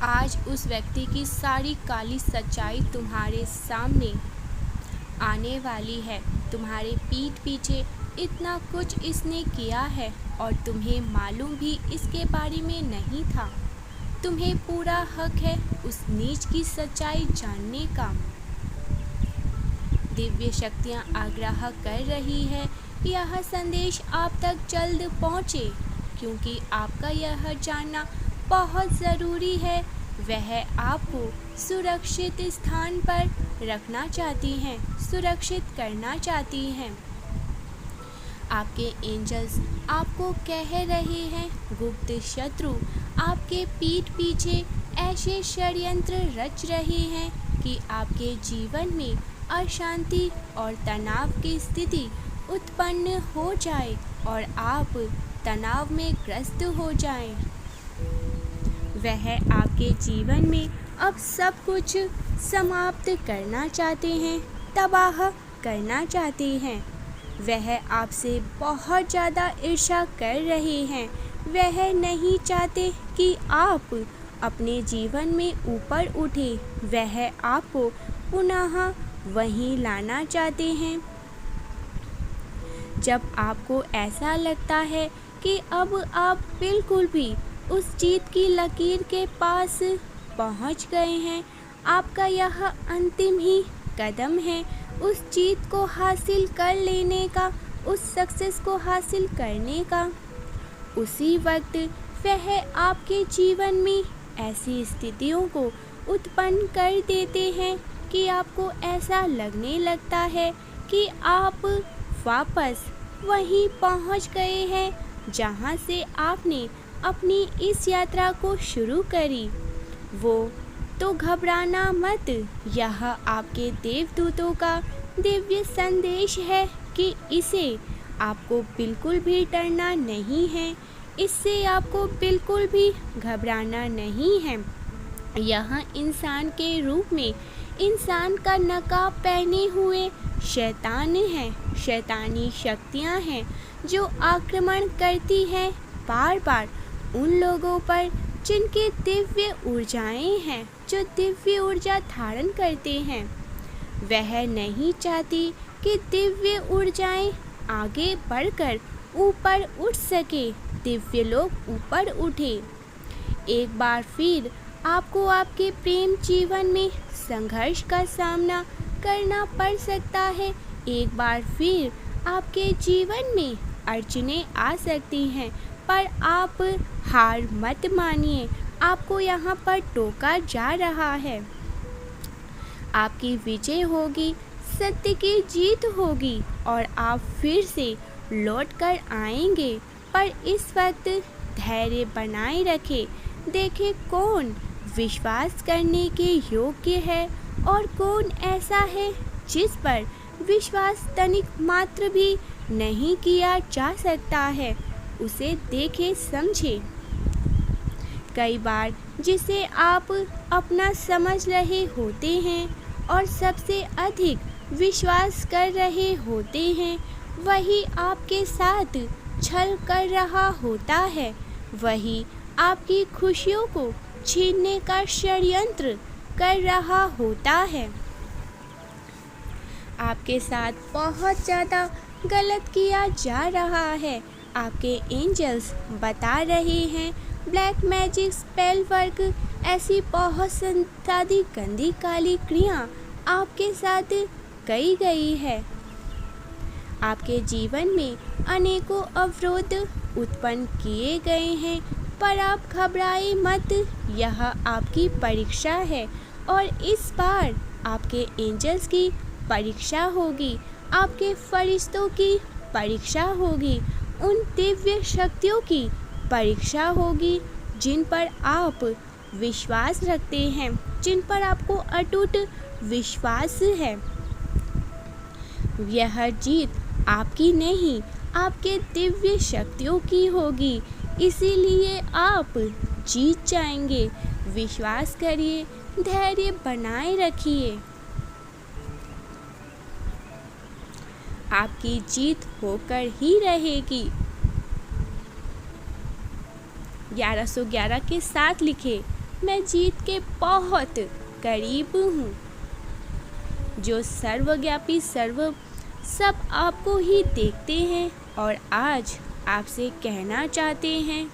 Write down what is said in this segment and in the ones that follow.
आज उस व्यक्ति की सारी काली सच्चाई तुम्हारे सामने आने वाली है। तुम्हारे पीठ पीछे इतना कुछ इसने किया है और तुम्हें मालूम भी इसके बारे में नहीं था। तुम्हें पूरा हक है उस नीच की सच्चाई जानने का। दिव्य शक्तियाँ आग्रह कर रही है यह संदेश आप तक जल्द पहुँचे, क्योंकि आपका यह जानना बहुत ज़रूरी है। वह आपको सुरक्षित स्थान पर रखना चाहती हैं, सुरक्षित करना चाहती हैं। आपके एंजल्स आपको कह रहे हैं गुप्त शत्रु आपके पीठ पीछे ऐसे षड्यंत्र रच रहे हैं कि आपके जीवन में अशांति और तनाव की स्थिति उत्पन्न हो जाए और आप तनाव में ग्रस्त हो जाएं। वह आपके जीवन में अब सब कुछ समाप्त करना चाहते हैं, तबाह करना चाहते हैं। वह आपसे बहुत ज़्यादा ईर्ष्या कर रहे हैं। वह नहीं चाहते कि आप अपने जीवन में ऊपर उठे। वह आपको पुनः वहीं लाना चाहते हैं। जब आपको ऐसा लगता है कि अब आप बिल्कुल भी उस जीत की लकीर के पास पहुंच गए हैं, आपका यह अंतिम ही कदम है उस जीत को हासिल कर लेने का, उस सक्सेस को हासिल करने का। उसी वक्त वह आपके जीवन में ऐसी स्थितियों को उत्पन्न कर देते हैं कि आपको ऐसा लगने लगता है कि आप वापस वहीं पहुंच गए हैं जहां से आपने अपनी इस यात्रा को शुरू करी। वो तो घबराना मत, यह आपके देवदूतों का दिव्य संदेश है कि इसे आपको बिल्कुल भी डरना नहीं है, इससे आपको बिल्कुल भी घबराना नहीं है। यह इंसान के रूप में इंसान का नकाब पहने हुए शैतान हैं, शैतानी शक्तियां हैं जो आक्रमण करती हैं बार बार उन लोगों पर जिनके दिव्य ऊर्जाएं हैं, जो दिव्य ऊर्जा धारण करते हैं। वह नहीं चाहती कि दिव्य ऊर्जाएं आगे बढ़कर ऊपर उठ सके, दिव्य लोग ऊपर उठे। एक बार फिर आपको आपके प्रेम जीवन में संघर्ष का सामना करना पड़ सकता है। एक बार फिर आपके जीवन में अड़चनें आ सकती हैं, पर आप हार मत मानिए। आपको यहाँ पर टोका जा रहा है। आपकी विजय होगी, सत्य की जीत होगी और आप फिर से लौट कर आएंगे। पर इस वक्त धैर्य बनाए रखें। देखें कौन विश्वास करने के योग्य है और कौन ऐसा है जिस पर विश्वास तनिक मात्र भी नहीं किया जा सकता है। उसे देखें, समझें। कई बार जिसे आप अपना समझ रहे होते हैं और सबसे अधिक विश्वास कर रहे होते हैं, वही आपके साथ छल कर रहा होता है। वही आपकी खुशियों को छीनने का षड्यंत्र कर रहा होता है। आपके साथ बहुत ज़्यादा गलत किया जा रहा है। आपके एंजल्स बता रहे हैं ब्लैक मैजिक, स्पेल वर्क, ऐसी बहुत सारी गंदी काली क्रिया आपके साथ की गई है। आपके जीवन में अनेकों अवरोध उत्पन्न किए गए हैं, पर आप घबराए मत। यह आपकी परीक्षा है और इस बार आपके एंजल्स की परीक्षा होगी, आपके फरिश्तों की परीक्षा होगी, उन दिव्य शक्तियों की परीक्षा होगी जिन पर आप विश्वास रखते हैं, जिन पर आपको अटूट विश्वास है। यह जीत आपकी नहीं, आपके दिव्य शक्तियों की होगी, इसीलिए आप जीत जाएंगे। विश्वास करिए, धैर्य बनाए रखिए। आपकी जीत होकर ही रहेगी। 1111 के साथ लिखे मैं जीत के बहुत करीब हूँ। जो सर्वव्यापी सब आपको ही देखते हैं और आज आपसे कहना चाहते हैं,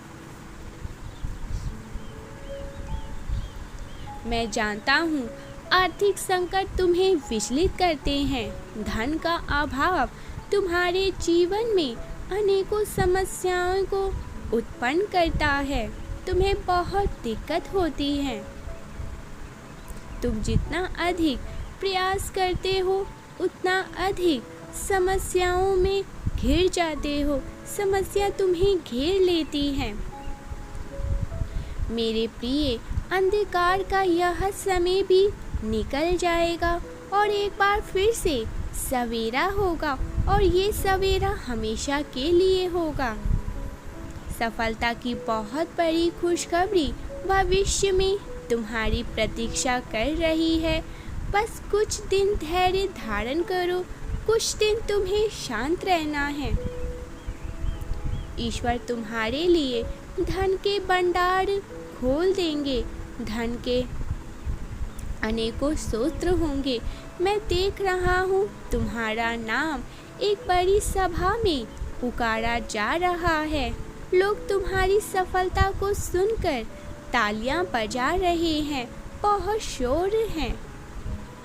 मैं जानता हूँ आर्थिक संकट तुम्हें विचलित करते हैं। धन का अभाव तुम्हारे जीवन में अनेकों समस्याओं को उत्पन्न करता है। तुम्हें बहुत दिक्कत होती है। तुम जितना अधिक प्रयास करते हो उतना अधिक समस्याओं में घिर जाते हो। समस्या तुम्हें घेर लेती है। मेरे प्रिय, अंधकार का यह समय भी निकल जाएगा और एक बार फिर से सवेरा होगा और ये सवेरा हमेशा के लिए होगा। सफलता की बहुत बड़ी खुशखबरी भविष्य में तुम्हारी प्रतीक्षा कर रही है। बस कुछ दिन धैर्य धारण करो। कुछ दिन तुम्हें शांत रहना है। ईश्वर तुम्हारे लिए धन के भंडार खोल देंगे। धन के अनेकों स्रोत होंगे। मैं देख रहा हूँ तुम्हारा नाम एक बड़ी सभा में पुकारा जा रहा है। लोग तुम्हारी सफलता को सुनकर तालियां बजा रहे हैं। बहुत शोर है।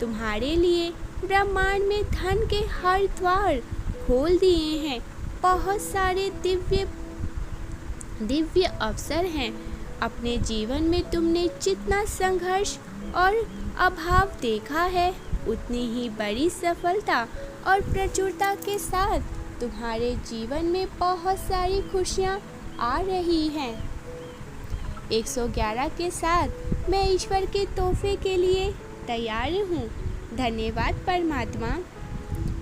तुम्हारे लिए ब्रह्मांड में धन के हर द्वार खोल दिए हैं। बहुत सारे दिव्य अवसर हैं। अपने जीवन में तुमने जितना संघर्ष और अभाव देखा है, उतनी ही बड़ी सफलता और प्रचुरता के साथ तुम्हारे जीवन में बहुत सारी खुशियाँ आ रही हैं। 111 के साथ मैं ईश्वर के तोहफे के लिए तैयार हूँ। धन्यवाद परमात्मा।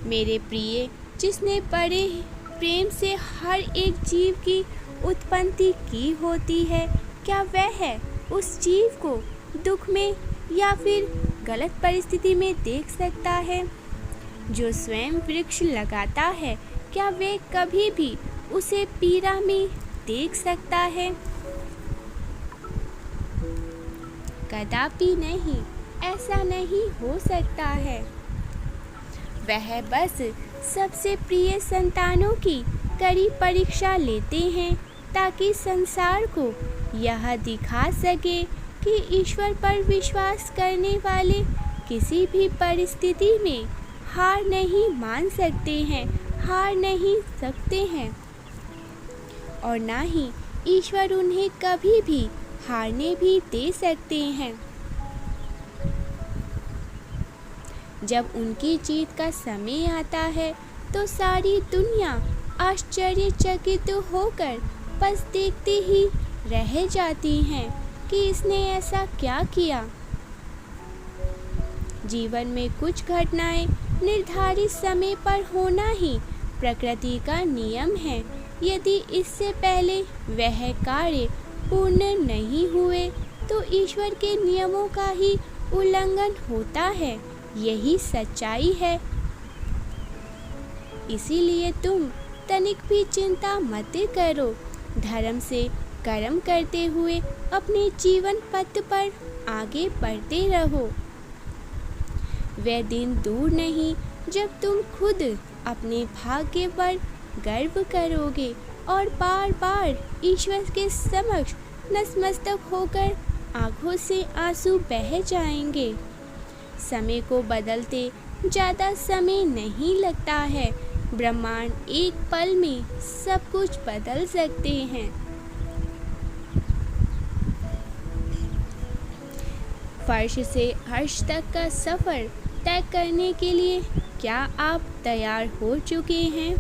मेरे प्रिय, जिसने बड़े प्रेम से हर एक जीव की उत्पत्ति की होती है, क्या वह है उस जीव को दुख में या फिर गलत परिस्थिति में देख सकता है? जो स्वयं वृक्ष लगाता है, क्या वह कभी भी उसे पीड़ा में देख सकता है? कदापि नहीं, ऐसा नहीं हो सकता है। वह बस सबसे प्रिय संतानों की कड़ी परीक्षा लेते हैं ताकि संसार को यह दिखा सके कि ईश्वर पर विश्वास करने वाले किसी भी परिस्थिति में हार नहीं मान सकते हैं, हार नहीं सकते हैं, और ना ही ईश्वर उन्हें कभी भी हारने भी दे सकते हैं। जब उनकी जीत का समय आता है तो सारी दुनिया आश्चर्यचकित होकर बस देखते ही रह जाती हैं कि इसने ऐसा क्या किया। जीवन में कुछ घटनाएं निर्धारित समय पर होना ही प्रकृति का नियम है। यदि इससे पहले वह कार्य पूर्ण नहीं हुए तो ईश्वर के नियमों का ही उल्लंघन होता है। यही सच्चाई है। इसीलिए तुम तनिक भी चिंता मत करो। धर्म से कर्म करते हुए अपने जीवन पथ पर आगे बढ़ते रहो। वह दिन दूर नहीं जब तुम खुद अपने भाग्य पर गर्व करोगे और बार बार ईश्वर के समक्ष नतमस्तक होकर आंखों से आंसू बह जाएंगे। समय को बदलते ज़्यादा समय नहीं लगता है। ब्रह्मांड एक पल में सब कुछ बदल सकते हैं। फर्श से अर्श तक का सफ़र तय करने के लिए क्या आप तैयार हो चुके हैं?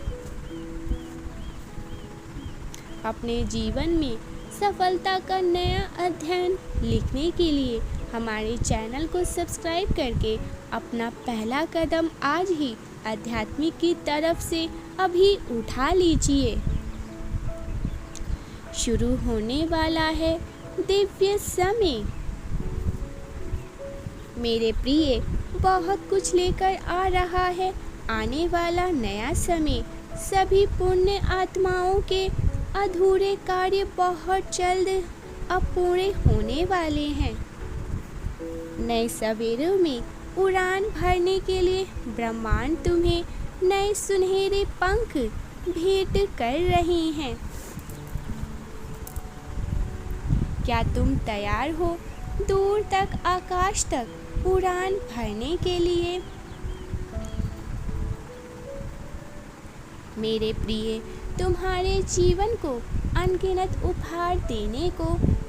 अपने जीवन में सफलता का नया अध्ययन लिखने के लिए हमारे चैनल को सब्सक्राइब करके अपना पहला कदम आज ही आध्यात्मिक की तरफ से अभी उठा लीजिए। शुरू होने वाला है दिव्य समय। मेरे प्रिय, बहुत कुछ लेकर आ रहा है आने वाला नया समय। सभी पुण्य आत्माओं के अधूरे कार्य बहुत जल्द अब पूरे होने वाले हैं। नए सवेरों में उड़ान भरने के लिए ब्रह्मांड तुम्हें नए सुनहरे पंख भेंट कर रहे हैं। क्या तुम तैयार हो दूर तक, आकाश तक उड़ान भरने के लिए? मेरे प्रिय, तुम्हारे जीवन को अनगिनत उपहार देने को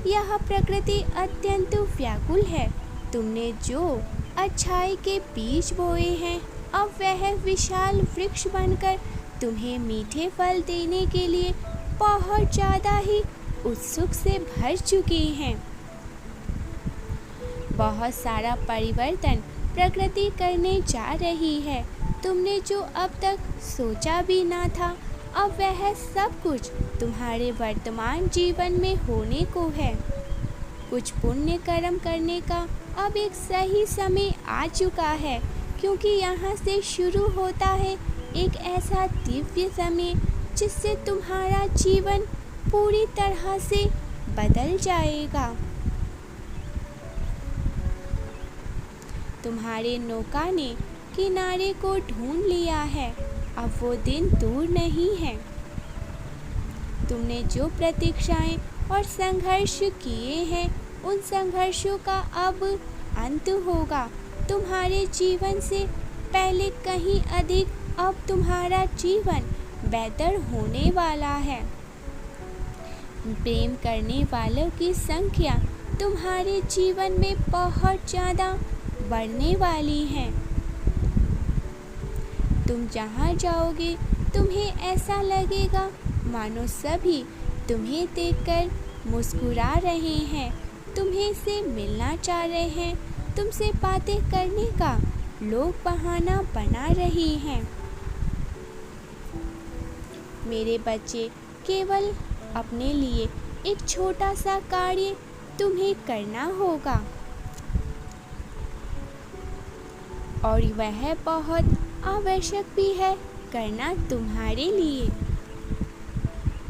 यह प्रकृति अत्यंत व्याकुल है। तुमने जो अच्छाई के बीज बोए हैं, अब वह विशाल वृक्ष बनकर तुम्हें मीठे फल देने के लिए बहुत ज़्यादा ही उत्सुक से भर चुकी हैं। बहुत सारा परिवर्तन प्रकृति करने जा रही है। तुमने जो अब तक सोचा भी ना था, अब वह सब कुछ तुम्हारे वर्तमान जीवन में होने को है। कुछ पुण्य कर्म करने का अब एक सही समय आ चुका है, क्योंकि यहाँ से शुरू होता है एक ऐसा दिव्य समय जिससे तुम्हारा जीवन पूरी तरह से बदल जाएगा। तुम्हारे नौका ने किनारे को ढूंढ लिया है। अब वो दिन दूर नहीं है। तुमने जो प्रतीक्षाएं और संघर्ष किए हैं, उन संघर्षों का अब अंत होगा। तुम्हारे जीवन से पहले कहीं अधिक अब तुम्हारा जीवन बेहतर होने वाला है। प्रेम करने वालों की संख्या तुम्हारे जीवन में बहुत ज़्यादा बढ़ने वाली है। तुम जहाँ जाओगे तुम्हें ऐसा लगेगा मानो सभी तुम्हें देखकर मुस्कुरा रहे हैं, तुम्हें से मिलना चाह रहे हैं, तुमसे बातें करने का लोग बहाना बना रहे हैं। मेरे बच्चे, केवल अपने लिए एक छोटा सा कार्य तुम्हें करना होगा, और वह बहुत आवश्यक भी है करना तुम्हारे लिए।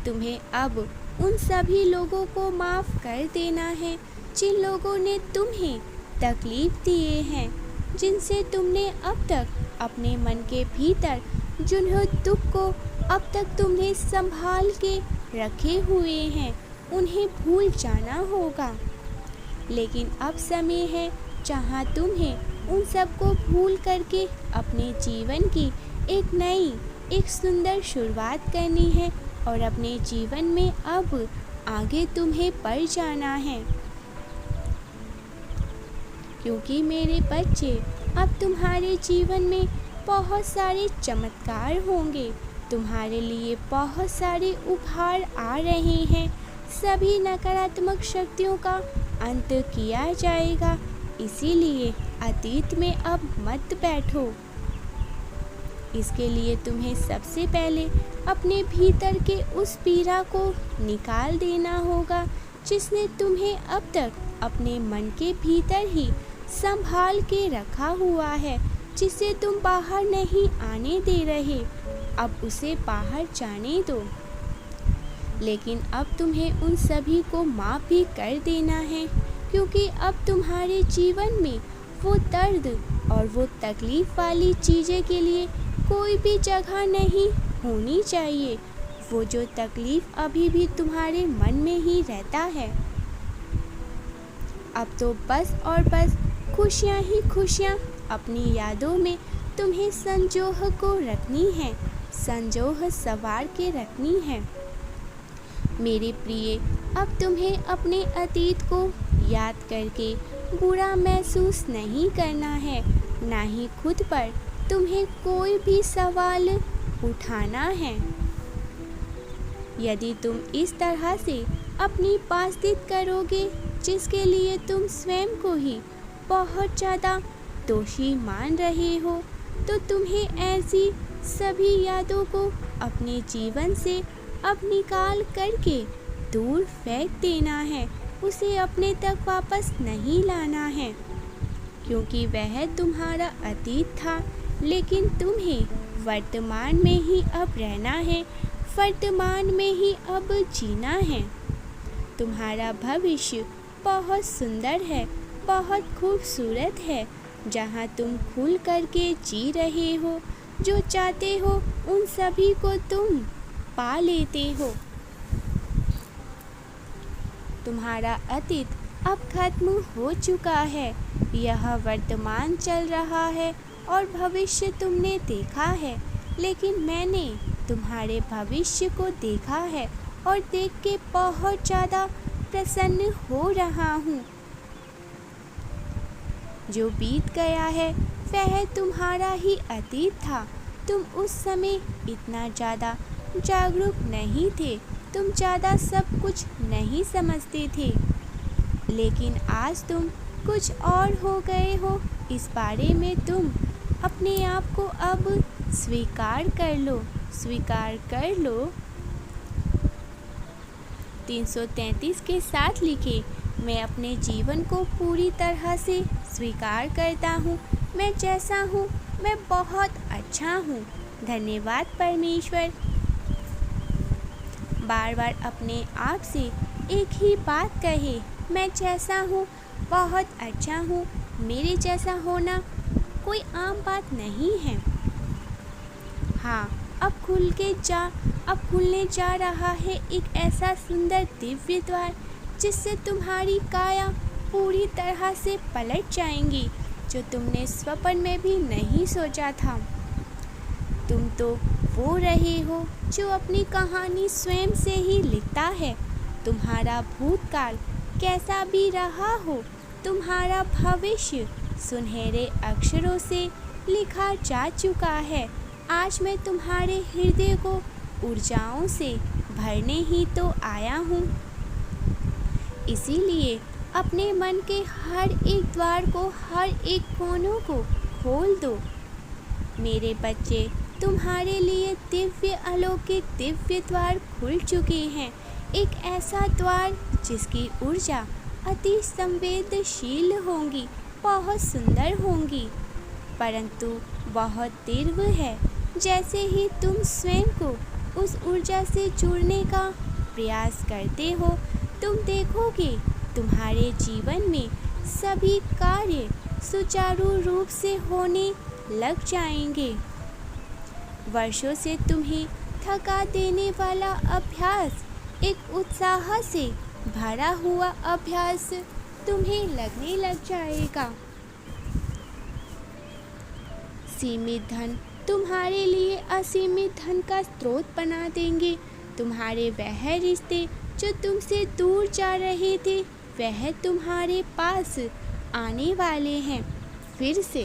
तुम्हें अब उन सभी लोगों को माफ़ कर देना है जिन लोगों ने तुम्हें तकलीफ़ दिए हैं, जिनसे तुमने अब तक अपने मन के भीतर जिन्हों दुख को अब तक तुमने संभाल के रखे हुए हैं, उन्हें भूल जाना होगा। लेकिन अब समय है जहाँ तुम्हें उन सबको भूल करके अपने जीवन की एक नई, एक सुंदर शुरुआत करनी है, और अपने जीवन में अब आगे तुम्हें बढ़ जाना है। क्योंकि मेरे बच्चे, अब तुम्हारे जीवन में बहुत सारे चमत्कार होंगे। तुम्हारे लिए बहुत सारे उपहार आ रहे हैं। सभी नकारात्मक शक्तियों का अंत किया जाएगा। इसीलिए अतीत में अब मत बैठो। इसके लिए तुम्हें सबसे पहले अपने भीतर के उस पीड़ा को निकाल देना होगा जिसने तुम्हें अब तक अपने मन के भीतर ही संभाल के रखा हुआ है, जिसे तुम बाहर नहीं आने दे रहे। अब उसे बाहर जाने दो। लेकिन अब तुम्हें उन सभी को माफ़ भी कर देना है, क्योंकि अब तुम्हारे जीवन में वो दर्द और वो तकलीफ़ वाली चीज़ें के लिए कोई भी जगह नहीं होनी चाहिए। वो जो तकलीफ़ अभी भी तुम्हारे मन में ही रहता है। अब तो बस और बस खुशियाँ ही खुशियाँ अपनी यादों में तुम्हें संजोह को रखनी है, संजोह सवार के रखनी है। मेरे प्रिय, अब तुम्हें अपने अतीत को याद करके बुरा महसूस नहीं करना है, ना ही खुद पर तुम्हें कोई भी सवाल उठाना है। यदि तुम इस तरह से अपनी बातचीत करोगे, जिसके लिए तुम स्वयं को ही बहुत ज़्यादा दोषी मान रहे हो, तो तुम्हें ऐसी सभी यादों को अपने जीवन से अब निकाल करके दूर फेंक देना है। उसे अपने तक वापस नहीं लाना है, क्योंकि वह तुम्हारा अतीत था। लेकिन तुम्हें वर्तमान में ही अब रहना है, वर्तमान में ही अब जीना है। तुम्हारा भविष्य बहुत सुंदर है, बहुत खूबसूरत है, जहाँ तुम खुल करके जी रहे हो। जो चाहते हो उन सभी को तुम पा लेते हो। तुम्हारा अतीत अब खत्म हो चुका है, यह वर्तमान चल रहा है और भविष्य तुमने देखा है, लेकिन मैंने तुम्हारे भविष्य को देखा है और देख के बहुत ज़्यादा प्रसन्न हो रहा हूँ। जो बीत गया है वह तुम्हारा ही अतीत था। तुम उस समय इतना ज़्यादा जागरूक नहीं थे, तुम ज़्यादा सब कुछ नहीं समझते थे, लेकिन आज तुम कुछ और हो गए हो। इस बारे में तुम अपने आप को अब स्वीकार कर लो, स्वीकार कर लो। 333 के साथ लिखे, मैं अपने जीवन को पूरी तरह से स्वीकार करता हूँ। मैं जैसा हूँ मैं बहुत अच्छा हूँ। धन्यवाद परमेश्वर। बार बार अपने आप से एक ही बात कहे, मैं जैसा हूँ बहुत अच्छा हूँ। मेरे जैसा होना कोई आम बात नहीं है। हाँ, अब खुलने जा रहा है एक ऐसा सुंदर दिव्य द्वार, जिससे तुम्हारी काया पूरी तरह से पलट जाएंगी, जो तुमने स्वप्न में भी नहीं सोचा था। तुम तो वो रहे हो जो अपनी कहानी स्वयं से ही लिखता है। तुम्हारा भूतकाल कैसा भी रहा हो, तुम्हारा भविष्य सुनहरे अक्षरों से लिखा जा चुका है। आज मैं तुम्हारे हृदय को ऊर्जाओं से भरने ही तो आया हूँ। इसीलिए अपने मन के हर एक द्वार को, हर एक कोनों को खोल दो। मेरे बच्चे, तुम्हारे लिए दिव्य अलौकिक दिव्य द्वार खुल चुके हैं। एक ऐसा द्वार जिसकी ऊर्जा अति संवेदनशील होंगी, बहुत सुंदर होंगी, परंतु बहुत तीव्र है। जैसे ही तुम स्वयं को उस ऊर्जा से जुड़ने का प्रयास करते हो, तुम देखोगे तुम्हारे जीवन में सभी कार्य सुचारू रूप से होने लग जाएंगे। वर्षों से तुम्हें थका देने वाला अभ्यास, एक उत्साह से भरा हुआ अभ्यास तुम्हें लगने लग जाएगा। सीमित धन तुम्हारे लिए असीमित धन का स्रोत बना देंगे। तुम्हारे वह रिश्ते जो तुमसे दूर जा रहे थे, वह तुम्हारे पास आने वाले हैं फिर से।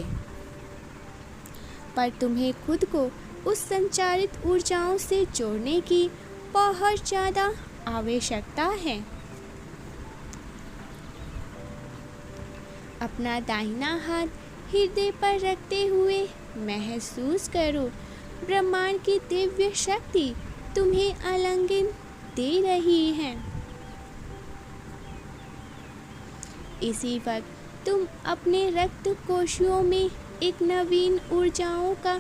पर तुम्हें खुद को उस संचारित ऊर्जाओं से जोड़ने की बहुत ज़्यादा आवश्यकता है। अपना दाहिना हाथ हृदय पर रखते हुए महसूस करो, ब्रह्मांड की दिव्य शक्ति तुम्हें आलिंगन दे रही है। इसी वक्त तुम अपने रक्त कोशियों में एक नवीन ऊर्जाओं का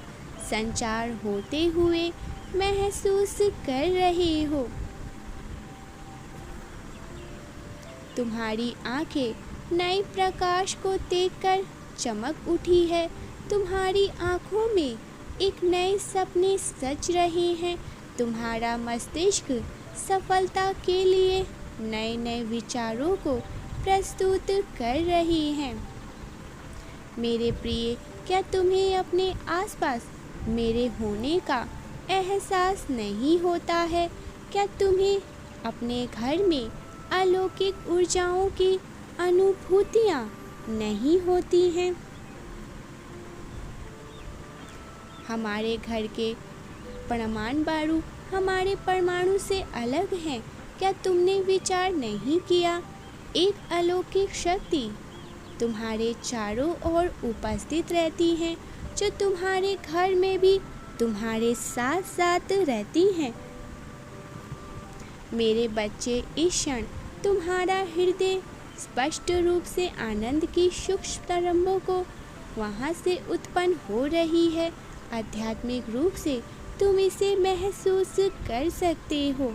संचार होते हुए महसूस कर रहे हो। तुम्हारी आंखें नए प्रकाश को देखकर चमक उठी है। तुम्हारी आंखों में एक नए सपने सज रहे हैं। तुम्हारा मस्तिष्क सफलता के लिए नए नए विचारों को प्रस्तुत कर रही हैं। मेरे प्रिय, क्या तुम्हें अपने आसपास मेरे होने का एहसास नहीं होता है? क्या तुम्हें अपने घर में अलौकिक ऊर्जाओं की अनुभूतियाँ नहीं होती हैं? हमारे घर के परमाणु हमारे परमाणु से अलग हैं। क्या तुमने विचार नहीं किया? एक अलौकिक शक्ति तुम्हारे चारों ओर उपस्थित रहती है, जो तुम्हारे घर में भी तुम्हारे साथ साथ रहती हैं। मेरे बच्चे, इस क्षण तुम्हारा हृदय स्पष्ट रूप से आनंद की सूक्ष्म तरंगों को वहाँ से उत्पन्न हो रही है। आध्यात्मिक रूप से तुम इसे महसूस कर सकते हो।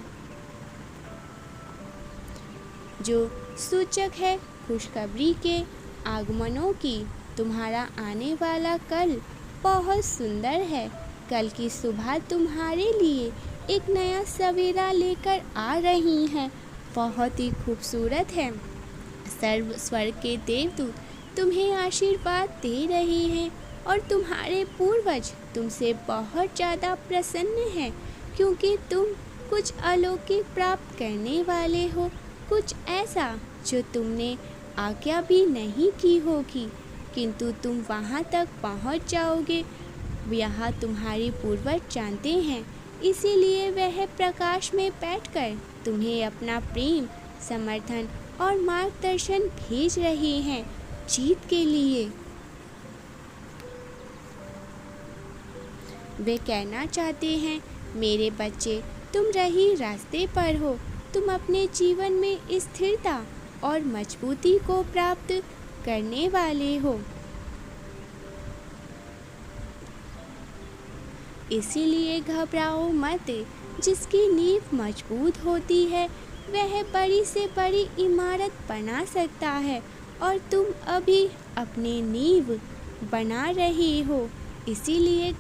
जो सूचक है खुशखबरी के आगमनों की। तुम्हारा आने वाला कल बहुत सुंदर है। कल की सुबह तुम्हारे लिए एक नया सवेरा लेकर आ रही है, बहुत ही खूबसूरत है। स्वर्ग के देवदूत तुम्हें आशीर्वाद दे रहे हैं और तुम्हारे पूर्वज तुमसे बहुत ज़्यादा प्रसन्न हैं, क्योंकि तुम कुछ अलौकिक प्राप्त करने वाले हो, कुछ ऐसा जो तुमने आज्ञा भी नहीं की होगी, किंतु तुम वहाँ तक पहुँच जाओगे। यह तुम्हारे पूर्वज जानते हैं, इसीलिए वह प्रकाश में बैठकर तुम्हें अपना प्रेम, समर्थन और मार्गदर्शन भेज रहे हैं जीत के लिए। वे कहना चाहते हैं, मेरे बच्चे, तुम सही रास्ते पर हो। तुम अपने जीवन में स्थिरता और मजबूती को प्राप्त करने वाले हो। इसीलिए घबराओ मत। जिसकी नींव मजबूत होती है वह बड़ी से बड़ी इमारत बना सकता है, और तुम अभी अपनी नींव बना रहे हो। इसीलिए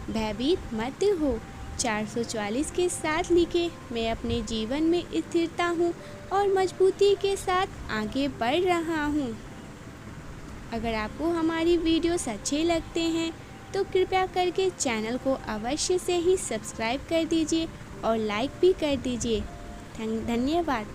भयभीत मत हो। 444 के साथ लिखे, मैं अपने जीवन में स्थिरता हूँ और मजबूती के साथ आगे बढ़ रहा हूँ। अगर आपको हमारी वीडियोस अच्छे लगते हैं तो कृपया करके चैनल को अवश्य से ही सब्सक्राइब कर दीजिए और लाइक भी कर दीजिए। धन्यवाद।